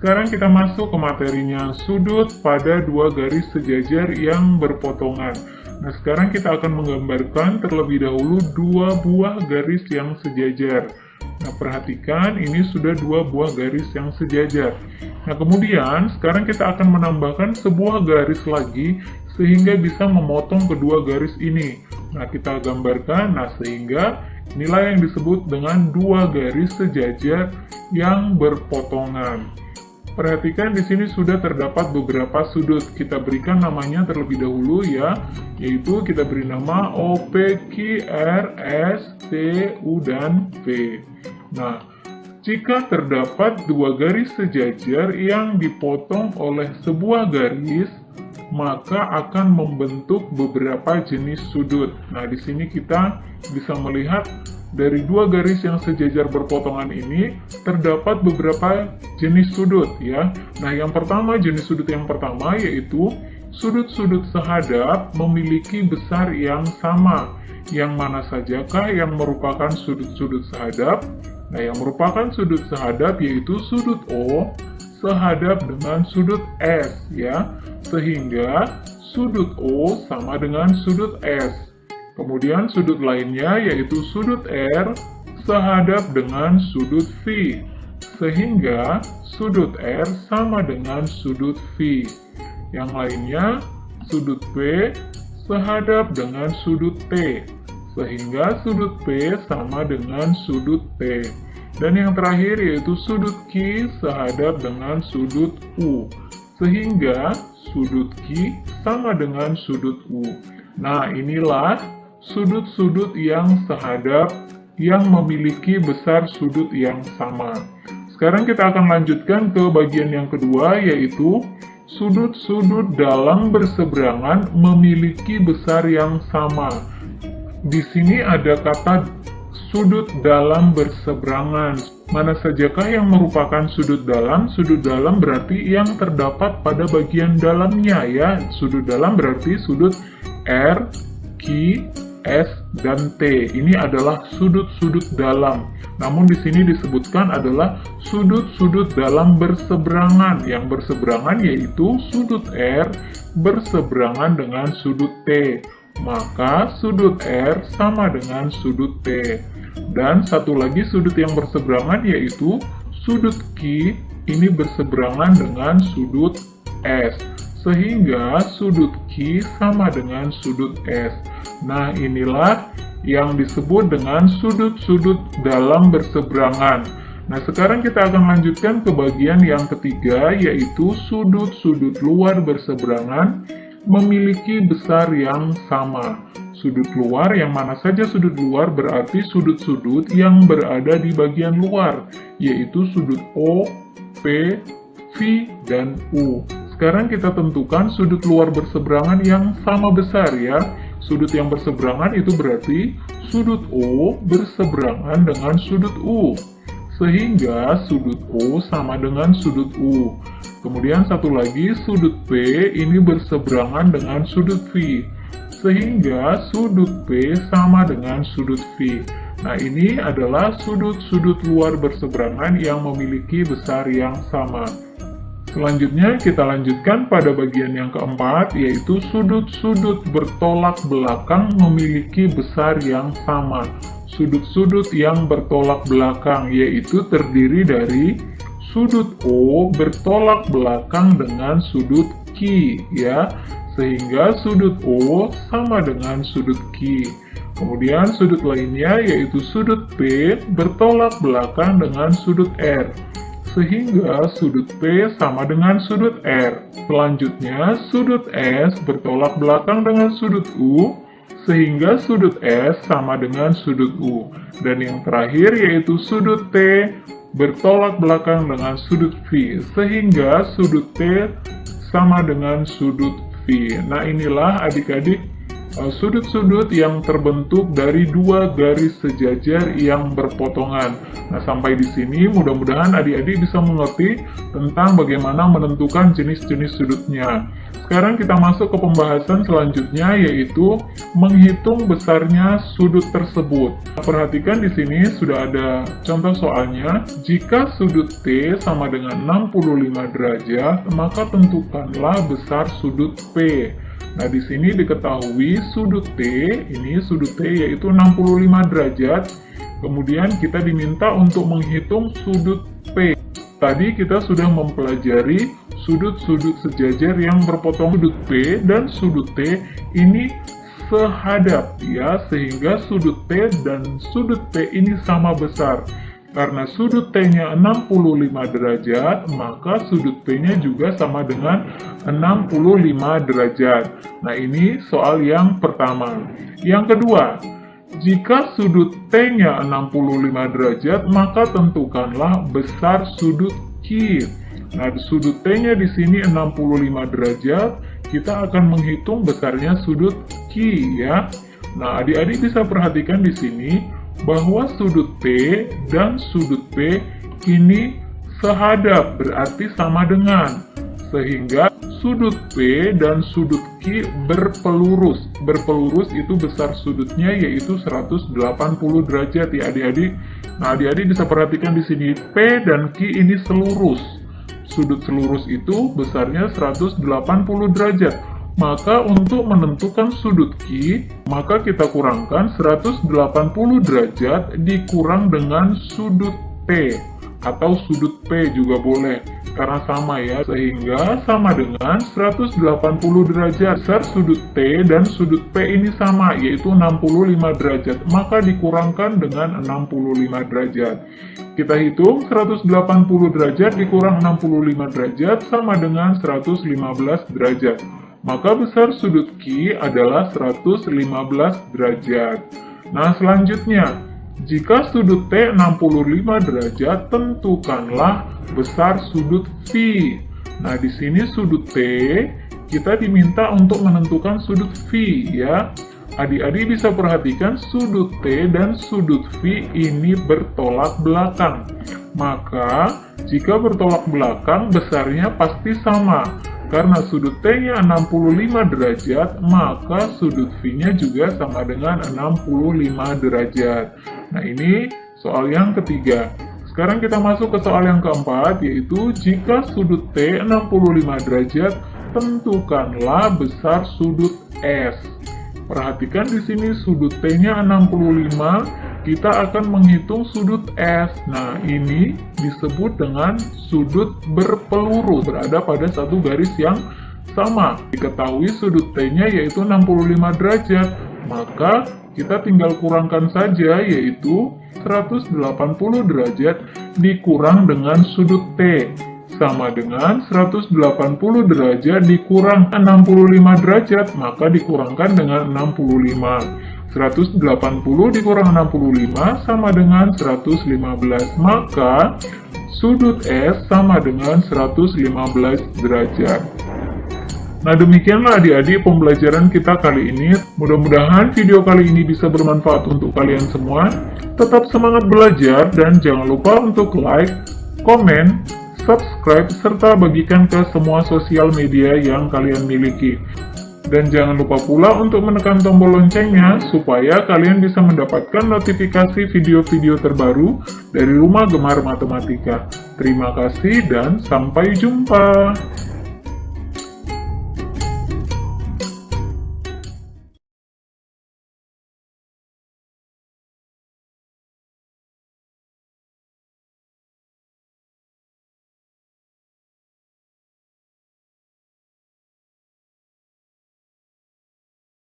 Sekarang kita masuk ke materinya, sudut pada dua garis sejajar yang berpotongan. Nah, sekarang kita akan menggambarkan terlebih dahulu dua buah garis yang sejajar. Nah, perhatikan ini sudah dua buah garis yang sejajar. Nah, kemudian sekarang kita akan menambahkan sebuah garis lagi sehingga bisa memotong kedua garis ini. Nah, kita gambarkan, sehingga inilah yang disebut dengan dua garis sejajar yang berpotongan. Perhatikan di sini sudah terdapat beberapa sudut. Kita berikan namanya terlebih dahulu ya, yaitu kita beri nama O, P, Q, R, S, T, U, dan V. Nah, jika terdapat dua garis sejajar yang dipotong oleh sebuah garis, maka akan membentuk beberapa jenis sudut. Nah, di sini kita bisa melihat dari dua garis yang sejajar berpotongan ini terdapat beberapa jenis sudut ya. Nah, yang pertama, jenis sudut yang pertama yaitu sudut-sudut sehadap memiliki besar yang sama. Yang mana sajakah yang merupakan sudut-sudut sehadap? Nah, yang merupakan sudut sehadap yaitu sudut O sehadap dengan sudut S ya. Sehingga sudut O sama dengan sudut S. Kemudian sudut lainnya yaitu sudut R sehadap dengan sudut V, sehingga sudut R sama dengan sudut V. Yang lainnya sudut P sehadap dengan sudut T, sehingga sudut P sama dengan sudut T. Dan yang terakhir yaitu sudut Q sehadap dengan sudut U, sehingga sudut Q sama dengan sudut U. Nah, inilah sudut-sudut yang sehadap yang memiliki besar sudut yang sama. Sekarang kita akan lanjutkan ke bagian yang kedua, yaitu sudut-sudut dalam berseberangan memiliki besar yang sama. Di sini ada kata sudut dalam berseberangan. Mana sajakah yang merupakan sudut dalam? Sudut dalam berarti yang terdapat pada bagian dalamnya ya. Sudut dalam berarti sudut R, Q, S, dan T. Ini adalah sudut-sudut dalam. Namun di sini disebutkan adalah sudut-sudut dalam berseberangan. Yang berseberangan yaitu sudut R berseberangan dengan sudut T. Maka sudut R sama dengan sudut T. Dan satu lagi sudut yang berseberangan yaitu sudut Q ini berseberangan dengan sudut S. Sehingga sudut Q sama dengan sudut S. Nah, inilah yang disebut dengan sudut-sudut dalam berseberangan. Nah, sekarang kita akan lanjutkan ke bagian yang ketiga, yaitu sudut-sudut luar berseberangan memiliki besar yang sama. Sudut luar, yang mana saja sudut luar berarti sudut-sudut yang berada di bagian luar, yaitu sudut O, P, V, dan U. Sekarang kita tentukan sudut luar berseberangan yang sama besar ya. Sudut yang berseberangan itu berarti sudut O berseberangan dengan sudut U. Sehingga sudut O sama dengan sudut U. Kemudian satu lagi sudut P ini berseberangan dengan sudut V. Sehingga sudut P sama dengan sudut V. Nah, ini adalah sudut-sudut luar berseberangan yang memiliki besar yang sama. Selanjutnya kita lanjutkan pada bagian yang keempat, yaitu sudut-sudut bertolak belakang memiliki besar yang sama. Sudut-sudut yang bertolak belakang yaitu terdiri dari sudut O bertolak belakang dengan sudut Q ya. Sehingga sudut O sama dengan sudut Q. Kemudian sudut lainnya yaitu sudut P bertolak belakang dengan sudut R. Sehingga sudut P sama dengan sudut R. Selanjutnya, sudut S bertolak belakang dengan sudut U, sehingga sudut S sama dengan sudut U. Dan yang terakhir yaitu sudut T bertolak belakang dengan sudut V, sehingga sudut T sama dengan sudut V. Nah, inilah adik-adik sudut-sudut yang terbentuk dari dua garis sejajar yang berpotongan. Nah, sampai di sini mudah-mudahan adik-adik bisa mengerti tentang bagaimana menentukan jenis-jenis sudutnya. Sekarang kita masuk ke pembahasan selanjutnya, yaitu menghitung besarnya sudut tersebut. Perhatikan di sini sudah ada contoh soalnya. Jika sudut T sama dengan 65 derajat, maka tentukanlah besar sudut P. Nah, di sini diketahui sudut T, ini sudut T yaitu 65 derajat. Kemudian kita diminta untuk menghitung sudut P. Tadi kita sudah mempelajari sudut-sudut sejajar yang berpotong. Sudut P dan sudut T ini sehadap ya, sehingga sudut T dan sudut P ini sama besar. Karena sudut T-nya 65 derajat, maka sudut P-nya juga sama dengan 65 derajat. Nah, ini soal yang pertama. Yang kedua, jika sudut T-nya 65 derajat, maka tentukanlah besar sudut Q. Nah, sudut T-nya di sini 65 derajat, kita akan menghitung besarnya sudut Q ya. Nah, adik-adik bisa perhatikan di sini bahwa sudut T dan sudut P ini sehadap, berarti sama dengan. Sehingga sudut P dan sudut Q berpelurus. Berpelurus itu besar sudutnya yaitu 180 derajat ya adik-adik. Nah, adik-adik bisa perhatikan di sini P dan Q ini selurus. Sudut selurus itu besarnya 180 derajat. Maka untuk menentukan sudut Q, maka kita kurangkan 180 derajat dikurang dengan sudut P. Atau sudut P juga boleh, karena sama ya, sehingga sama dengan 180 derajat. Besar sudut T dan sudut P ini sama, yaitu 65 derajat, maka dikurangkan dengan 65 derajat. Kita hitung 180 derajat dikurang 65 derajat sama dengan 115 derajat. Maka besar sudut Q adalah 115 derajat. Nah, selanjutnya, jika sudut T 65 derajat, tentukanlah besar sudut V. Nah, di sini sudut T, kita diminta untuk menentukan sudut V ya. Adik-adik bisa perhatikan sudut T dan sudut V ini bertolak belakang. Maka, jika bertolak belakang, besarnya pasti sama. Karena sudut T-nya 65 derajat, maka sudut V-nya juga sama dengan 65 derajat. Nah, ini soal yang ketiga. Sekarang kita masuk ke soal yang keempat, yaitu jika sudut T 65 derajat, tentukanlah besar sudut S. Perhatikan di sini sudut T-nya 65, kita akan menghitung sudut S. Nah, ini disebut dengan sudut berpelurus, berada pada satu garis yang sama. Diketahui sudut T-nya yaitu 65 derajat, maka kita tinggal kurangkan saja, yaitu 180 derajat dikurang dengan sudut T. Sama dengan 180 derajat dikurang 65 derajat, maka dikurangkan dengan 65. 180 dikurang 65 sama dengan 115, maka sudut S sama dengan 115 derajat. Nah, demikianlah adik-adik pembelajaran kita kali ini. Mudah-mudahan video kali ini bisa bermanfaat untuk kalian semua. Tetap semangat belajar dan jangan lupa untuk like, komen, subscribe, serta bagikan ke semua sosial media yang kalian miliki. Dan jangan lupa pula untuk menekan tombol loncengnya supaya kalian bisa mendapatkan notifikasi video-video terbaru dari Rumah Gemar Matematika. Terima kasih dan sampai jumpa.